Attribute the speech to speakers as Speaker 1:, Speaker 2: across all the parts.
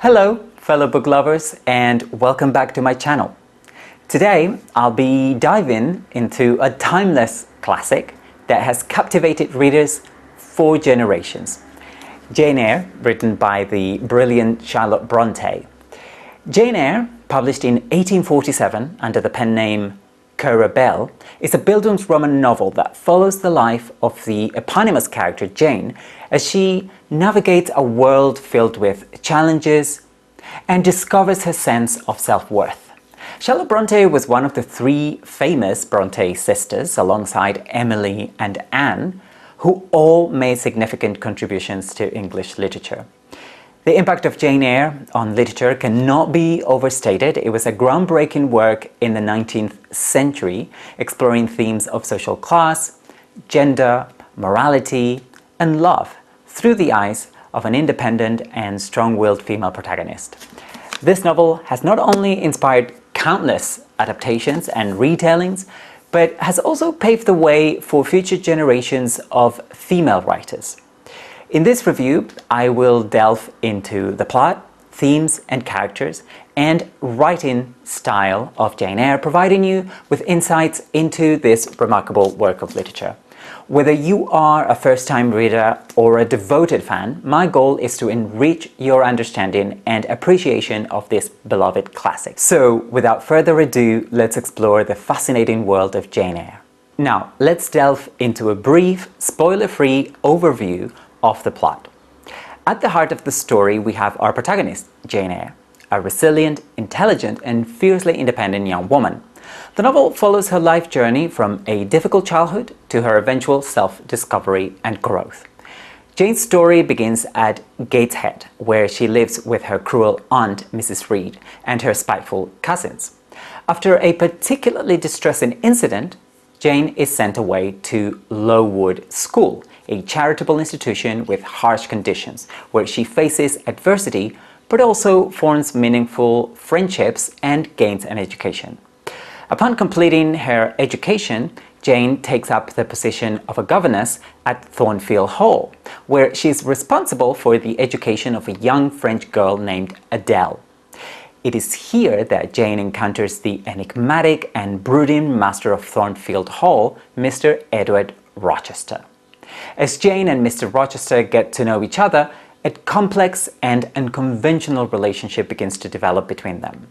Speaker 1: Hello, fellow book lovers, and welcome back to my channel. Today, I'll be diving into a timeless classic that has captivated readers for generations. Jane Eyre, written by the brilliant Charlotte Bronte. Jane Eyre, published in 1847 under the pen name Currer Bell, is a Bildungsroman novel that follows the life of the eponymous character Jane as she navigates a world filled with challenges and discovers her sense of self-worth. Charlotte Bronte was one of the three famous Bronte sisters alongside Emily and Anne, who all made significant contributions to English literature. The impact of Jane Eyre on literature cannot be overstated. It was a groundbreaking work in the 19th century, exploring themes of social class, gender, morality, and love through the eyes of an independent and strong-willed female protagonist. This novel has not only inspired countless adaptations and retellings, but has also paved the way for future generations of female writers. In this review, I will delve into the plot, themes and characters, and writing style of Jane Eyre, providing you with insights into this remarkable work of literature. Whether you are a first-time reader or a devoted fan, my goal is to enrich your understanding and appreciation of this beloved classic. So, without further ado, let's explore the fascinating world of Jane Eyre. Now, let's delve into a brief, spoiler-free overview of the plot. At the heart of the story, we have our protagonist, Jane Eyre, a resilient, intelligent, and fiercely independent young woman. The novel follows her life journey from a difficult childhood to her eventual self-discovery and growth. Jane's story begins at Gateshead, where she lives with her cruel aunt, Mrs. Reed, and her spiteful cousins. After a particularly distressing incident, Jane is sent away to Lowood School, a charitable institution with harsh conditions, where she faces adversity but also forms meaningful friendships and gains an education. Upon completing her education, Jane takes up the position of a governess at Thornfield Hall, where she is responsible for the education of a young French girl named Adele. It is here that Jane encounters the enigmatic and brooding master of Thornfield Hall, Mr. Edward Rochester. As Jane and Mr. Rochester get to know each other, a complex and unconventional relationship begins to develop between them.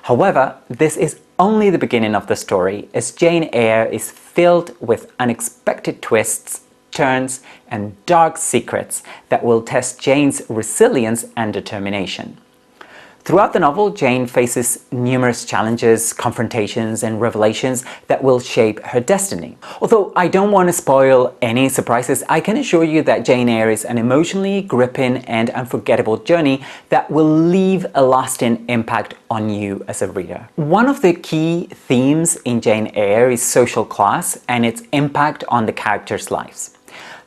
Speaker 1: However, this is only the beginning of the story, as Jane Eyre is filled with unexpected twists, turns, and dark secrets that will test Jane's resilience and determination. Throughout the novel, Jane faces numerous challenges, confrontations, and revelations that will shape her destiny. Although I don't want to spoil any surprises, I can assure you that Jane Eyre is an emotionally gripping and unforgettable journey that will leave a lasting impact on you as a reader. One of the key themes in Jane Eyre is social class and its impact on the characters' lives.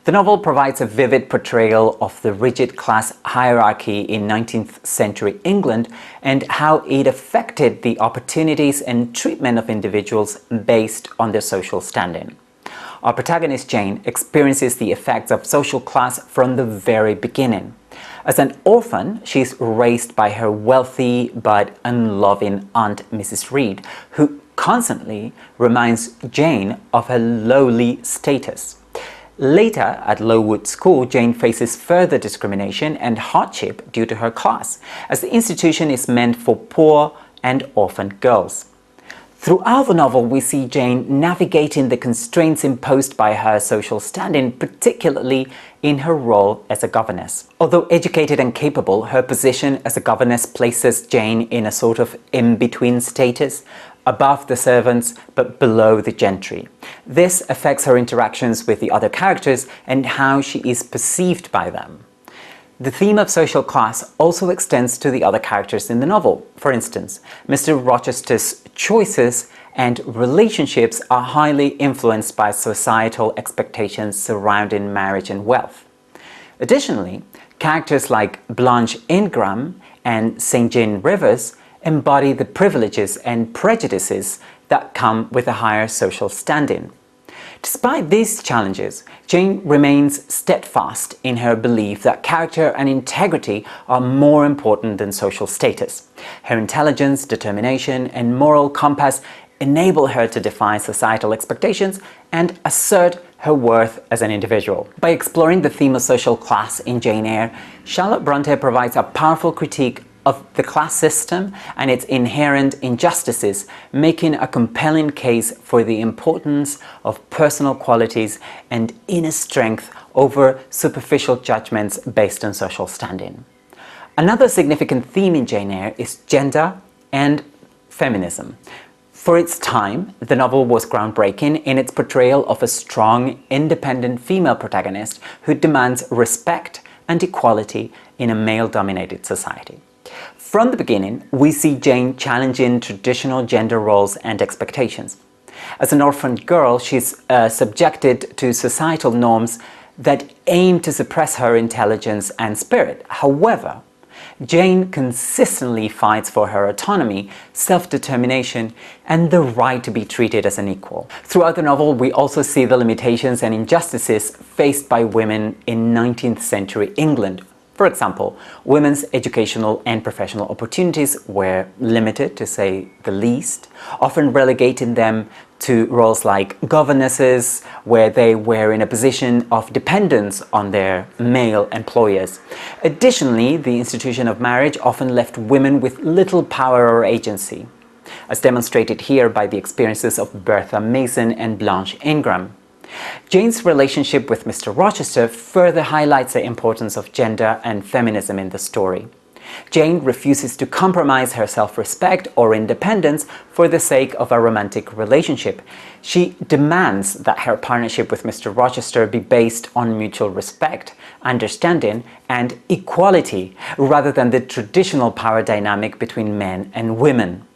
Speaker 1: The novel provides a vivid portrayal of the rigid class hierarchy in 19th century England and how it affected the opportunities and treatment of individuals based on their social standing. Our protagonist Jane experiences the effects of social class from the very beginning. As an orphan, she is raised by her wealthy but unloving aunt Mrs. Reed, who constantly reminds Jane of her lowly status. Later, at Lowood School, Jane faces further discrimination and hardship due to her class, as the institution is meant for poor and orphaned girls. Throughout the novel, we see Jane navigating the constraints imposed by her social standing, particularly in her role as a governess. Although educated and capable, her position as a governess places Jane in a sort of in-between status, above the servants but below the gentry. This affects her interactions with the other characters and how she is perceived by them. The theme of social class also extends to the other characters in the novel. For instance, Mr. Rochester's choices and relationships are highly influenced by societal expectations surrounding marriage and wealth. Additionally, characters like Blanche Ingram and St. John Rivers embody the privileges and prejudices that come with a higher social standing. Despite these challenges, Jane remains steadfast in her belief that character and integrity are more important than social status. Her intelligence, determination, and moral compass enable her to defy societal expectations and assert her worth as an individual. By exploring the theme of social class in Jane Eyre, Charlotte Bronte provides a powerful critique of the class system and its inherent injustices, making a compelling case for the importance of personal qualities and inner strength over superficial judgments based on social standing. Another significant theme in Jane Eyre is gender and feminism. For its time, the novel was groundbreaking in its portrayal of a strong, independent female protagonist who demands respect and equality in a male-dominated society. From the beginning, we see Jane challenging traditional gender roles and expectations. As an orphaned girl, she's subjected to societal norms that aim to suppress her intelligence and spirit. However, Jane consistently fights for her autonomy, self-determination, and the right to be treated as an equal. Throughout the novel, we also see the limitations and injustices faced by women in 19th century England. For example, women's educational and professional opportunities were limited, to say the least, often relegating them to roles like governesses, where they were in a position of dependence on their male employers. Additionally, the institution of marriage often left women with little power or agency, as demonstrated here by the experiences of Bertha Mason and Blanche Ingram. Jane's relationship with Mr. Rochester further highlights the importance of gender and feminism in the story. Jane refuses to compromise her self-respect or independence for the sake of a romantic relationship. She demands that her partnership with Mr. Rochester be based on mutual respect, understanding, and equality, rather than the traditional power dynamic between men and women.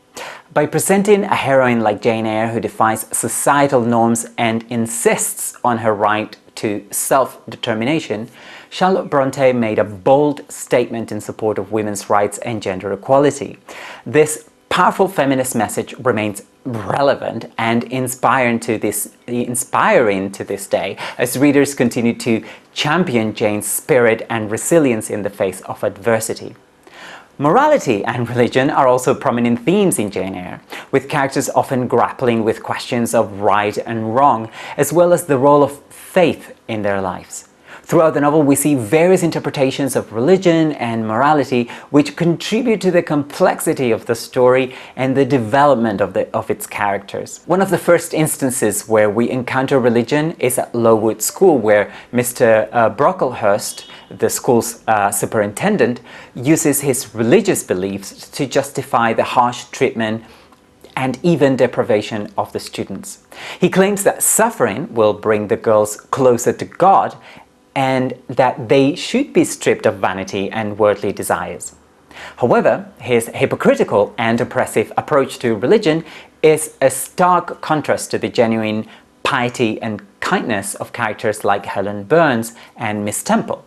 Speaker 1: By presenting a heroine like Jane Eyre who defies societal norms and insists on her right to self-determination, Charlotte Bronte made a bold statement in support of women's rights and gender equality. This powerful feminist message remains relevant and inspiring to this day as readers continue to champion Jane's spirit and resilience in the face of adversity. Morality and religion are also prominent themes in Jane Eyre, with characters often grappling with questions of right and wrong, as well as the role of faith in their lives. Throughout the novel, we see various interpretations of religion and morality which contribute to the complexity of the story and the development of its characters. One of the first instances where we encounter religion is at Lowood School, where Mr. Brocklehurst, the school's superintendent, uses his religious beliefs to justify the harsh treatment and even deprivation of the students. He claims that suffering will bring the girls closer to God and that they should be stripped of vanity and worldly desires. However, his hypocritical and oppressive approach to religion is a stark contrast to the genuine piety and kindness of characters like Helen Burns and Miss Temple.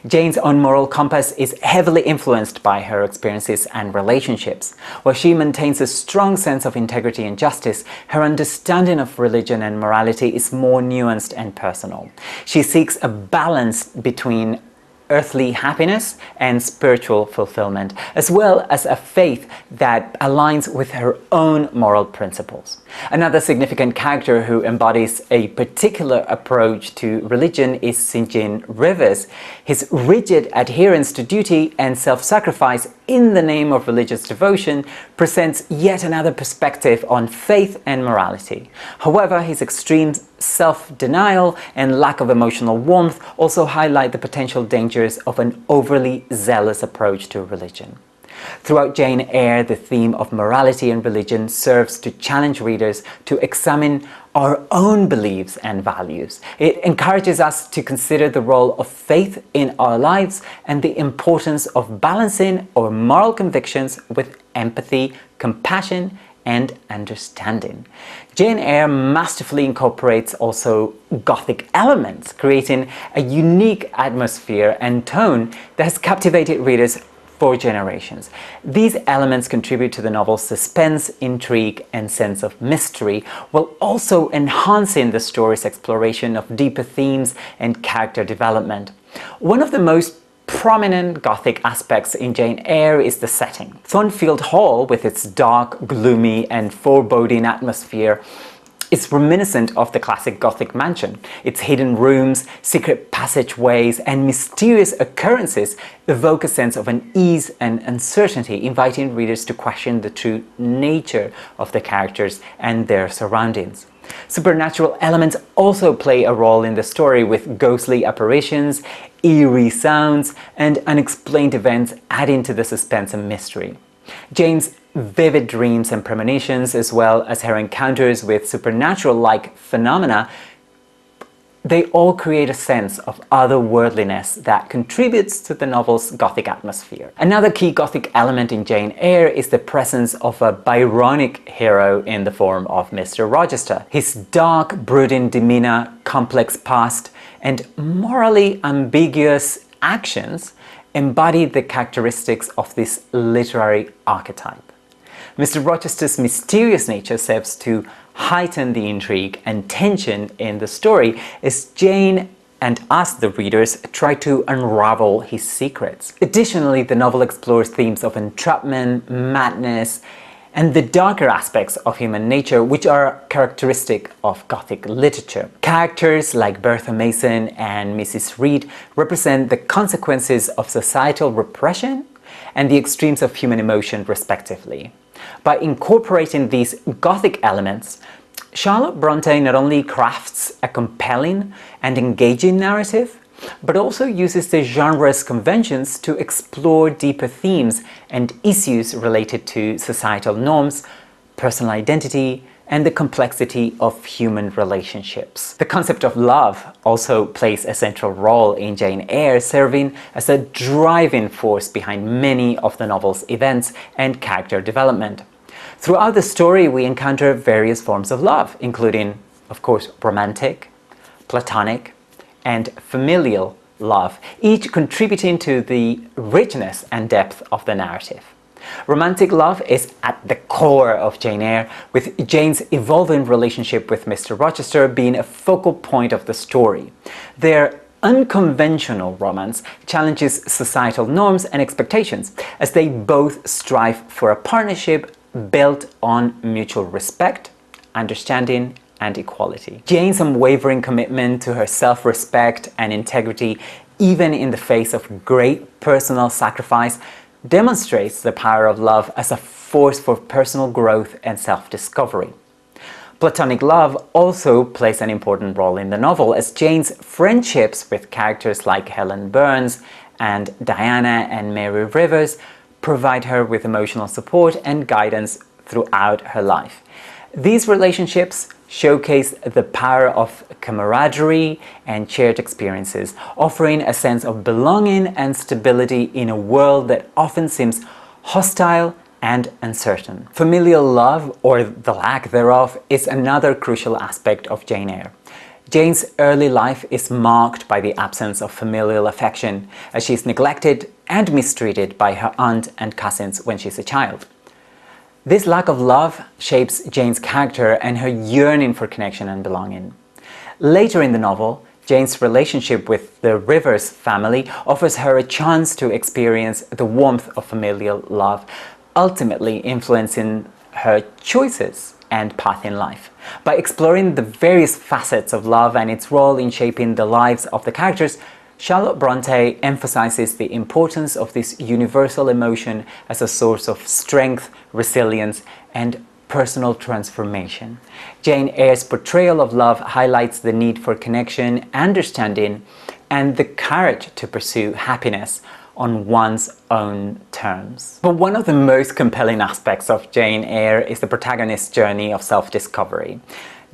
Speaker 1: Jane's own moral compass is heavily influenced by her experiences and relationships. While she maintains a strong sense of integrity and justice, her understanding of religion and morality is more nuanced and personal. She seeks a balance between earthly happiness and spiritual fulfillment, as well as a faith that aligns with her own moral principles. Another significant character who embodies a particular approach to religion is St. John Rivers. His rigid adherence to duty and self-sacrifice in the name of religious devotion presents yet another perspective on faith and morality. However, his extreme self-denial and lack of emotional warmth also highlight the potential dangers of an overly zealous approach to religion. Throughout Jane Eyre, the theme of morality and religion serves to challenge readers to examine our own beliefs and values. It encourages us to consider the role of faith in our lives and the importance of balancing our moral convictions with empathy, compassion, and understanding. Jane Eyre masterfully incorporates also Gothic elements, creating a unique atmosphere and tone that has captivated readers for generations. These elements contribute to the novel's suspense, intrigue, and sense of mystery, while also enhancing the story's exploration of deeper themes and character development. One of the most prominent Gothic aspects in Jane Eyre is the setting. Thornfield Hall, with its dark, gloomy, and foreboding atmosphere, is reminiscent of the classic Gothic mansion. Its hidden rooms, secret passageways, and mysterious occurrences evoke a sense of unease and uncertainty, inviting readers to question the true nature of the characters and their surroundings. Supernatural elements also play a role in the story, with ghostly apparitions, eerie sounds, and unexplained events adding to the suspense and mystery. Jane's vivid dreams and premonitions, as well as her encounters with supernatural-like phenomena, they all create a sense of otherworldliness that contributes to the novel's Gothic atmosphere. Another key Gothic element in Jane Eyre is the presence of a Byronic hero in the form of Mr. Rochester. His dark, brooding demeanor, complex past, and morally ambiguous actions embody the characteristics of this literary archetype. Mr. Rochester's mysterious nature serves to heighten the intrigue and tension in the story as Jane and us, the readers, try to unravel his secrets. Additionally, the novel explores themes of entrapment, madness, and the darker aspects of human nature, which are characteristic of Gothic literature. Characters like Bertha Mason and Mrs. Reed represent the consequences of societal repression and the extremes of human emotion, respectively. By incorporating these Gothic elements, Charlotte Brontë not only crafts a compelling and engaging narrative, but also uses the genre's conventions to explore deeper themes and issues related to societal norms, personal identity, and the complexity of human relationships. The concept of love also plays a central role in Jane Eyre, serving as a driving force behind many of the novel's events and character development. Throughout the story, we encounter various forms of love, including, of course, romantic, platonic, and familial love, each contributing to the richness and depth of the narrative. Romantic love is at the core of Jane Eyre, with Jane's evolving relationship with Mr. Rochester being a focal point of the story. Their unconventional romance challenges societal norms and expectations, as they both strive for a partnership built on mutual respect, understanding, and equality. Jane's unwavering commitment to her self-respect and integrity, even in the face of great personal sacrifice, demonstrates the power of love as a force for personal growth and self-discovery. Platonic love also plays an important role in the novel, as Jane's friendships with characters like Helen Burns and Diana and Mary Rivers provide her with emotional support and guidance throughout her life. These relationships showcase the power of camaraderie and shared experiences, offering a sense of belonging and stability in a world that often seems hostile and uncertain. Familial love, or the lack thereof, is another crucial aspect of Jane Eyre. Jane's early life is marked by the absence of familial affection, as she is neglected and mistreated by her aunt and cousins when she's a child. This lack of love shapes Jane's character and her yearning for connection and belonging. Later in the novel, Jane's relationship with the Rivers family offers her a chance to experience the warmth of familial love, ultimately influencing her choices and path in life. By exploring the various facets of love and its role in shaping the lives of the characters, Charlotte Brontë emphasizes the importance of this universal emotion as a source of strength, resilience, and personal transformation. Jane Eyre's portrayal of love highlights the need for connection, understanding, and the courage to pursue happiness on one's own terms. But one of the most compelling aspects of Jane Eyre is the protagonist's journey of self-discovery.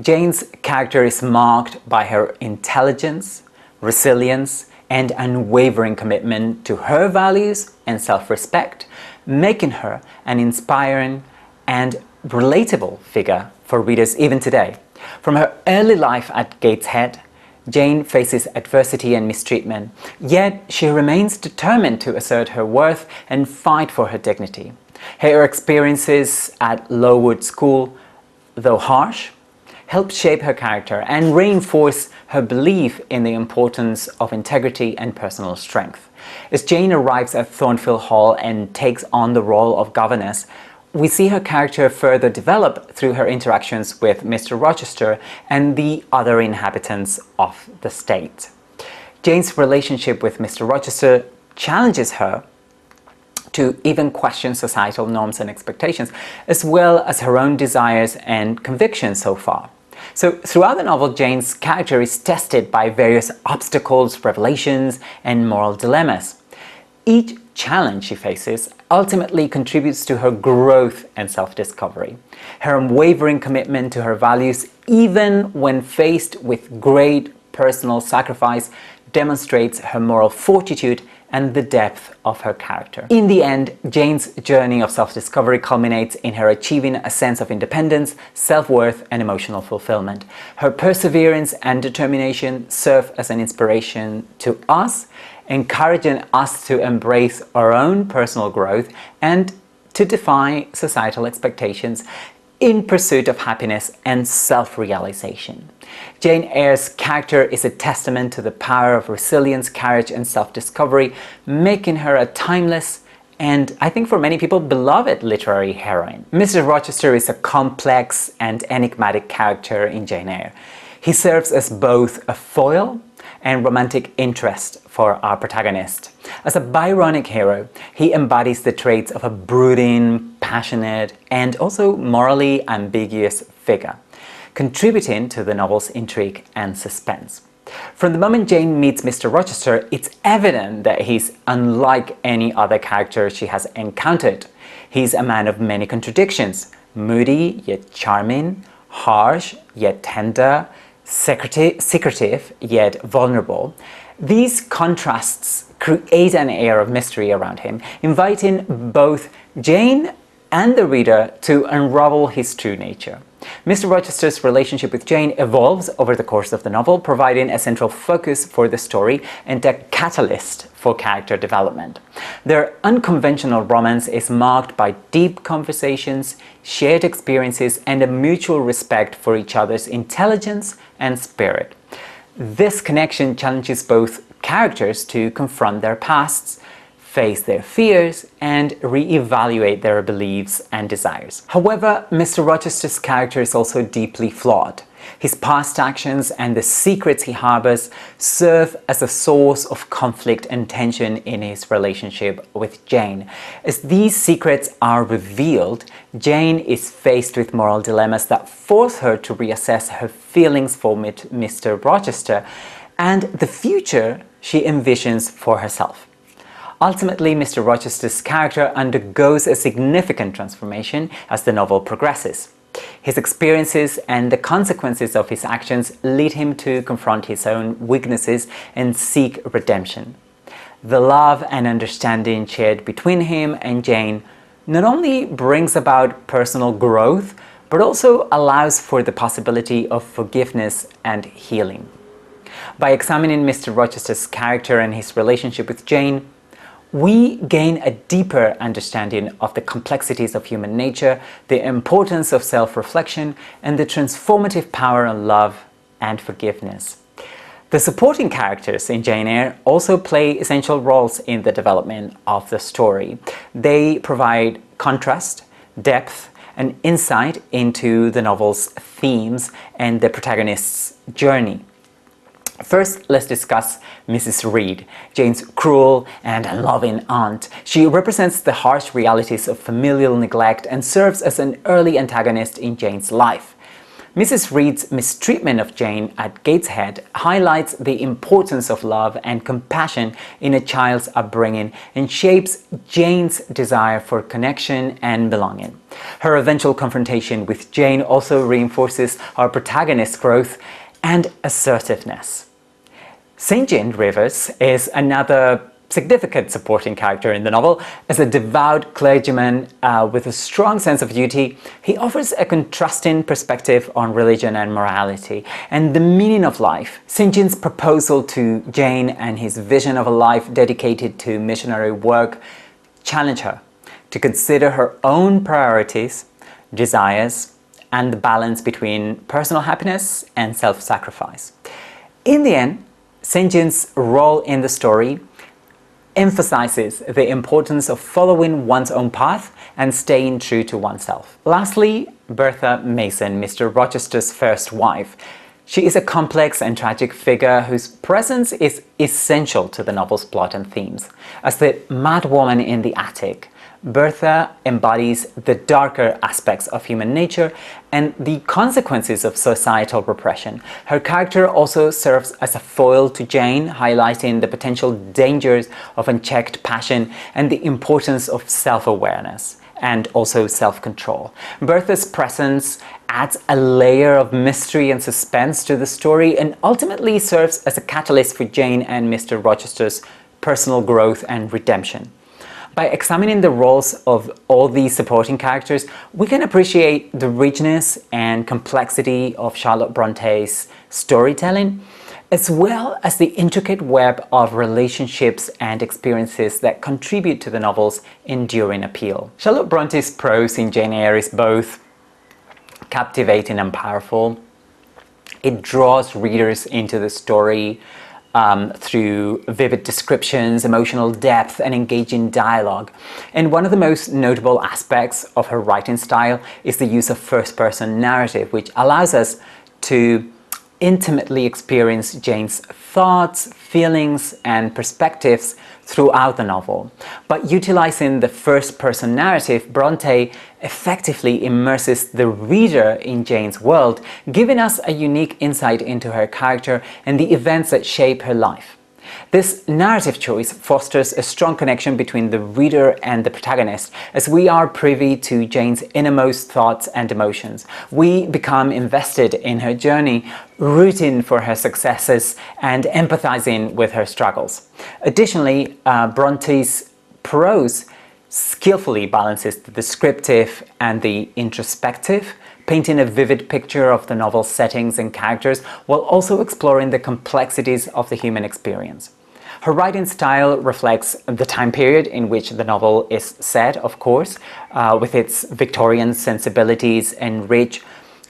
Speaker 1: Jane's character is marked by her intelligence, resilience, and unwavering commitment to her values and self-respect, making her an inspiring and relatable figure for readers even today. From her early life at Gateshead Jane faces adversity and mistreatment, yet she remains determined to assert her worth and fight for her dignity. Her experiences at Lowood School, though harsh, help shape her character and reinforce her belief in the importance of integrity and personal strength. As Jane arrives at Thornfield Hall and takes on the role of governess, we see her character further develop through her interactions with Mr. Rochester and the other inhabitants of the state. Jane's relationship with Mr. Rochester challenges her to even question societal norms and expectations, as well as her own desires and convictions so far. So throughout the novel, Jane's character is tested by various obstacles, revelations, and moral dilemmas. Each challenge she faces ultimately contributes to her growth and self-discovery. Her unwavering commitment to her values, even when faced with great personal sacrifice, demonstrates her moral fortitude and the depth of her character. In the end, Jane's journey of self-discovery culminates in her achieving a sense of independence, self-worth, and emotional fulfillment. Her perseverance and determination serve as an inspiration to us, encouraging us to embrace our own personal growth and to defy societal expectations in pursuit of happiness and self-realization. Jane Eyre's character is a testament to the power of resilience, courage, and self-discovery, making her a timeless and, I think for many people, beloved literary heroine. Mr. Rochester is a complex and enigmatic character in Jane Eyre. He serves as both a foil and romantic interest for our protagonist. As a Byronic hero, he embodies the traits of a brooding, passionate, and also morally ambiguous figure, contributing to the novel's intrigue and suspense. From the moment Jane meets Mr. Rochester, it's evident that he's unlike any other character she has encountered. He's a man of many contradictions, moody yet charming, harsh yet tender, secretive yet vulnerable. These contrasts create an air of mystery around him, inviting both Jane and the reader to unravel his true nature. Mr. Rochester's relationship with Jane evolves over the course of the novel, providing a central focus for the story and a catalyst for character development. Their unconventional romance is marked by deep conversations, shared experiences, and a mutual respect for each other's intelligence and spirit. This connection challenges both characters to confront their pasts, face their fears, and re-evaluate their beliefs and desires. However, Mr. Rochester's character is also deeply flawed. His past actions and the secrets he harbors serve as a source of conflict and tension in his relationship with Jane. As these secrets are revealed, Jane is faced with moral dilemmas that force her to reassess her feelings for Mr. Rochester and the future she envisions for herself. Ultimately, Mr. Rochester's character undergoes a significant transformation as the novel progresses. His experiences and the consequences of his actions lead him to confront his own weaknesses and seek redemption. The love and understanding shared between him and Jane not only brings about personal growth, but also allows for the possibility of forgiveness and healing. By examining Mr. Rochester's character and his relationship with Jane, we gain a deeper understanding of the complexities of human nature, the importance of self-reflection, and the transformative power of love and forgiveness. The supporting characters in Jane Eyre also play essential roles in the development of the story. They provide contrast, depth, and insight into the novel's themes and the protagonist's journey. First, let's discuss Mrs. Reed, Jane's cruel and unloving aunt. She represents the harsh realities of familial neglect and serves as an early antagonist in Jane's life. Mrs. Reed's mistreatment of Jane at Gateshead highlights the importance of love and compassion in a child's upbringing and shapes Jane's desire for connection and belonging. Her eventual confrontation with Jane also reinforces our protagonist's growth and assertiveness. St. John Rivers is another significant supporting character in the novel. As a devout clergyman with a strong sense of duty, he offers a contrasting perspective on religion and morality and the meaning of life. St. John's proposal to Jane and his vision of a life dedicated to missionary work challenge her to consider her own priorities, desires, and the balance between personal happiness and self-sacrifice. In the end, St. John's role in the story emphasizes the importance of following one's own path and staying true to oneself. Lastly, Bertha Mason, Mr. Rochester's first wife. She is a complex and tragic figure whose presence is essential to the novel's plot and themes. As the mad woman in the attic, Bertha embodies the darker aspects of human nature and the consequences of societal repression. Her character also serves as a foil to Jane, highlighting the potential dangers of unchecked passion and the importance of self-awareness and also self-control. Bertha's presence adds a layer of mystery and suspense to the story and ultimately serves as a catalyst for Jane and Mr. Rochester's personal growth and redemption. By examining the roles of all these supporting characters, we can appreciate the richness and complexity of Charlotte Bronte's storytelling, as well as the intricate web of relationships and experiences that contribute to the novel's enduring appeal. Charlotte Bronte's prose in Jane Eyre is both captivating and powerful. It draws readers into the story through vivid descriptions, emotional depth, and engaging dialogue. And one of the most notable aspects of her writing style is the use of first-person narrative, which allows us to intimately experience Jane's thoughts, feelings, and perspectives throughout the novel. By utilizing the first-person narrative, Bronte effectively immerses the reader in Jane's world, giving us a unique insight into her character and the events that shape her life. This narrative choice fosters a strong connection between the reader and the protagonist, as we are privy to Jane's innermost thoughts and emotions. We become invested in her journey, rooting for her successes and empathizing with her struggles. Additionally, Bronte's prose skillfully balances the descriptive and the introspective, painting a vivid picture of the novel's settings and characters while also exploring the complexities of the human experience. Her writing style reflects the time period in which the novel is set, of course, with its Victorian sensibilities and rich,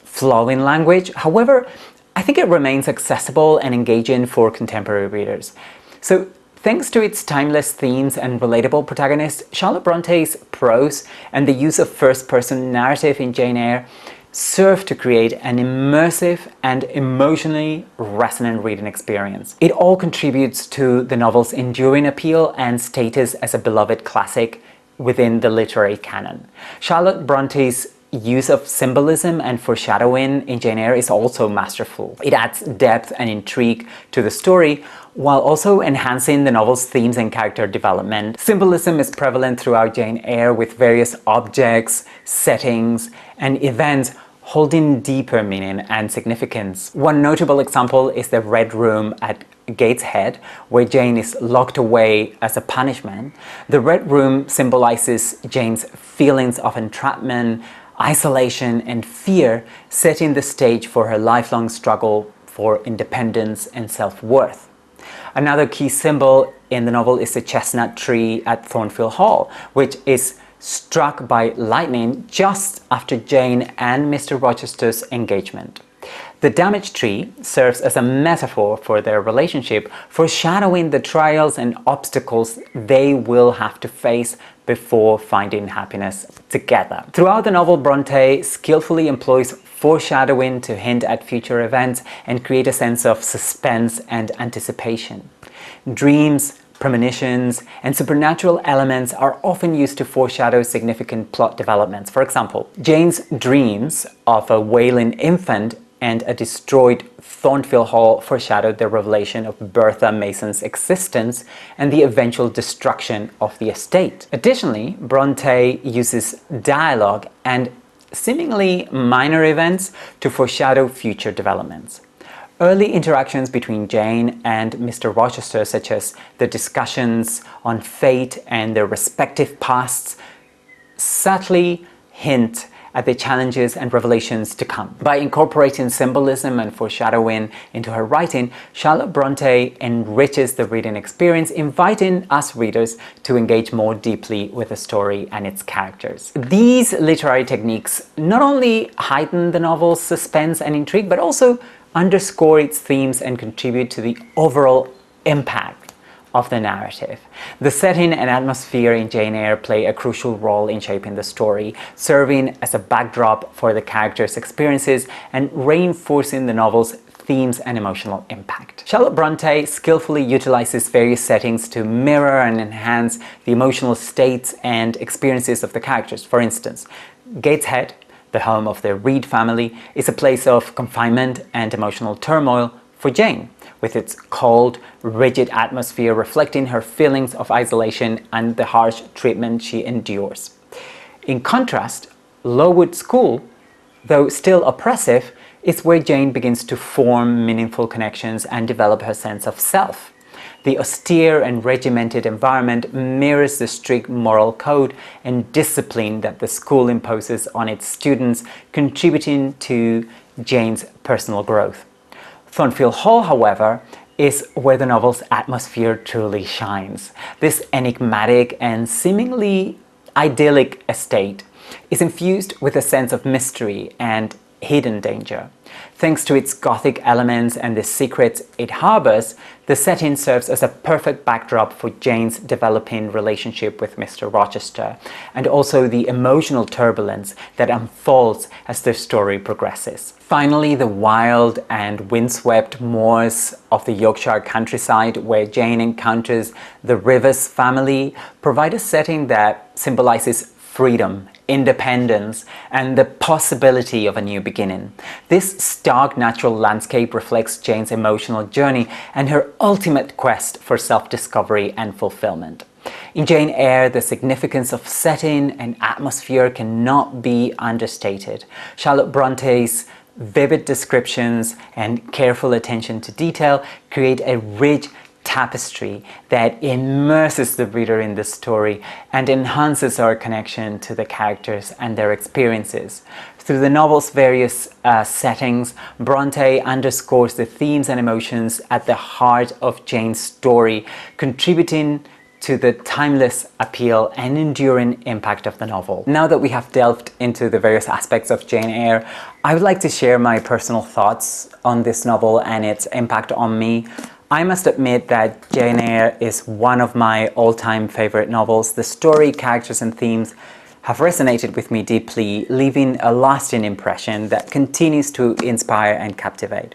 Speaker 1: flowing language. However, I think it remains accessible and engaging for contemporary readers. So, thanks to its timeless themes and relatable protagonists, Charlotte Bronte's prose and the use of first-person narrative in Jane Eyre serve to create an immersive and emotionally resonant reading experience. It all contributes to the novel's enduring appeal and status as a beloved classic within the literary canon. Charlotte Bronte's use of symbolism and foreshadowing in Jane Eyre is also masterful. It adds depth and intrigue to the story while also enhancing the novel's themes and character development. Symbolism is prevalent throughout Jane Eyre, with various objects, settings, and events holding deeper meaning and significance. One notable example is the Red Room at Gateshead, where Jane is locked away as a punishment. The Red Room symbolizes Jane's feelings of entrapment, isolation, and fear, setting the stage for her lifelong struggle for independence and self-worth. Another key symbol in the novel is the chestnut tree at Thornfield Hall, which is struck by lightning just after Jane and Mr. Rochester's engagement. The damaged tree serves as a metaphor for their relationship, foreshadowing the trials and obstacles they will have to face before finding happiness together. Throughout the novel, Bronte skillfully employs foreshadowing to hint at future events and create a sense of suspense and anticipation. Dreams, premonitions, and supernatural elements are often used to foreshadow significant plot developments. For example, Jane's dreams of a wailing infant and a destroyed Thornfield Hall foreshadowed the revelation of Bertha Mason's existence and the eventual destruction of the estate. Additionally, Bronte uses dialogue and seemingly minor events to foreshadow future developments. Early interactions between Jane and Mr. Rochester, such as the discussions on fate and their respective pasts, subtly hint at the challenges and revelations to come. By incorporating symbolism and foreshadowing into her writing, Charlotte Bronte enriches the reading experience, inviting us readers to engage more deeply with the story and its characters. These literary techniques not only heighten the novel's suspense and intrigue, but also underscore its themes and contribute to the overall impact of the narrative. The setting and atmosphere in Jane Eyre play a crucial role in shaping the story, serving as a backdrop for the characters' experiences and reinforcing the novel's themes and emotional impact. Charlotte Bronte skillfully utilizes various settings to mirror and enhance the emotional states and experiences of the characters. For instance, Gateshead, the home of the Reed family, is a place of confinement and emotional turmoil for Jane, with its cold, rigid atmosphere reflecting her feelings of isolation and the harsh treatment she endures. In contrast, Lowood School, though still oppressive, is where Jane begins to form meaningful connections and develop her sense of self. The austere and regimented environment mirrors the strict moral code and discipline that the school imposes on its students, contributing to Jane's personal growth. Thornfield Hall, however, is where the novel's atmosphere truly shines. This enigmatic and seemingly idyllic estate is infused with a sense of mystery and hidden danger. Thanks to its Gothic elements and the secrets it harbors, the setting serves as a perfect backdrop for Jane's developing relationship with Mr. Rochester, and also the emotional turbulence that unfolds as the story progresses. Finally, the wild and windswept moors of the Yorkshire countryside, where Jane encounters the Rivers family, provide a setting that symbolizes freedom, independence, and the possibility of a new beginning. This stark natural landscape reflects Jane's emotional journey and her ultimate quest for self-discovery and fulfillment. In Jane Eyre, the significance of setting and atmosphere cannot be understated. Charlotte Bronte's vivid descriptions and careful attention to detail create a rich tapestry that immerses the reader in the story and enhances our connection to the characters and their experiences. Through the novel's various settings, Bronte underscores the themes and emotions at the heart of Jane's story, contributing to the timeless appeal and enduring impact of the novel. Now that we have delved into the various aspects of Jane Eyre, I would like to share my personal thoughts on this novel and its impact on me. I must admit that Jane Eyre is one of my all-time favorite novels. The story, characters and themes have resonated with me deeply, leaving a lasting impression that continues to inspire and captivate.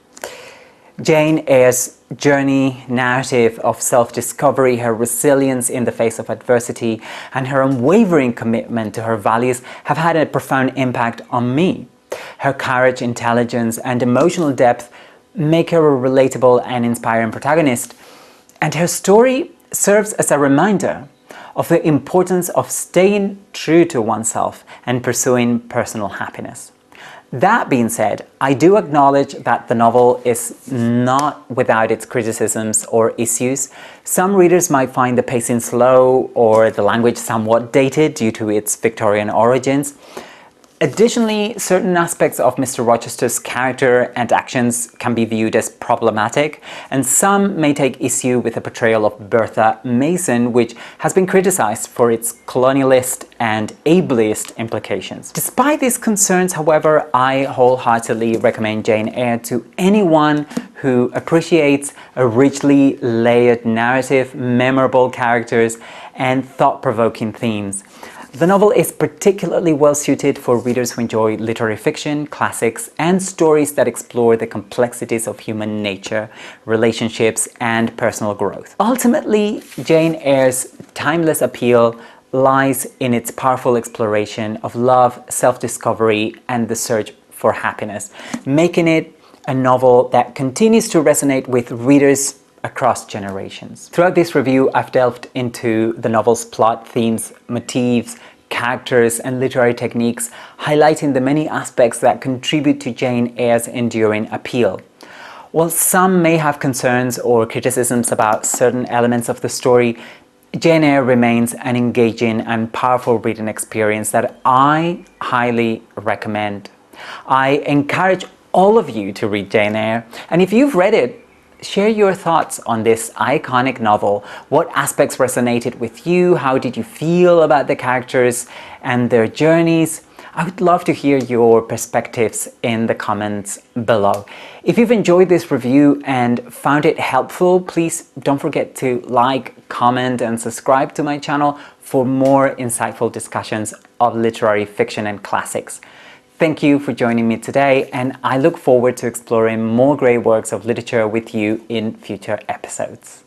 Speaker 1: Jane Eyre's journey, narrative of self-discovery, her resilience in the face of adversity, and her unwavering commitment to her values have had a profound impact on me. Her courage, intelligence, and emotional depth make her a relatable and inspiring protagonist, and her story serves as a reminder of the importance of staying true to oneself and pursuing personal happiness. That being said, I do acknowledge that the novel is not without its criticisms or issues. Some readers might find the pacing slow or the language somewhat dated due to its Victorian origins. Additionally, certain aspects of Mr. Rochester's character and actions can be viewed as problematic, and some may take issue with the portrayal of Bertha Mason, which has been criticized for its colonialist and ableist implications. Despite these concerns, however, I wholeheartedly recommend Jane Eyre to anyone who appreciates a richly layered narrative, memorable characters, and thought-provoking themes. The novel is particularly well suited for readers who enjoy literary fiction, classics, and stories that explore the complexities of human nature, relationships, and personal growth. Ultimately, Jane Eyre's timeless appeal lies in its powerful exploration of love, self-discovery, and the search for happiness, making it a novel that continues to resonate with readers across generations. Throughout this review, I've delved into the novel's plot, themes, motifs, characters, and literary techniques, highlighting the many aspects that contribute to Jane Eyre's enduring appeal. While some may have concerns or criticisms about certain elements of the story, Jane Eyre remains an engaging and powerful reading experience that I highly recommend. I encourage all of you to read Jane Eyre, and if you've read it, share your thoughts on this iconic novel. What aspects resonated with you? How did you feel about the characters and their journeys? I would love to hear your perspectives in the comments below. If you've enjoyed this review and found it helpful, please don't forget to like, comment, and subscribe to my channel for more insightful discussions of literary fiction and classics. Thank you for joining me today, and I look forward to exploring more great works of literature with you in future episodes.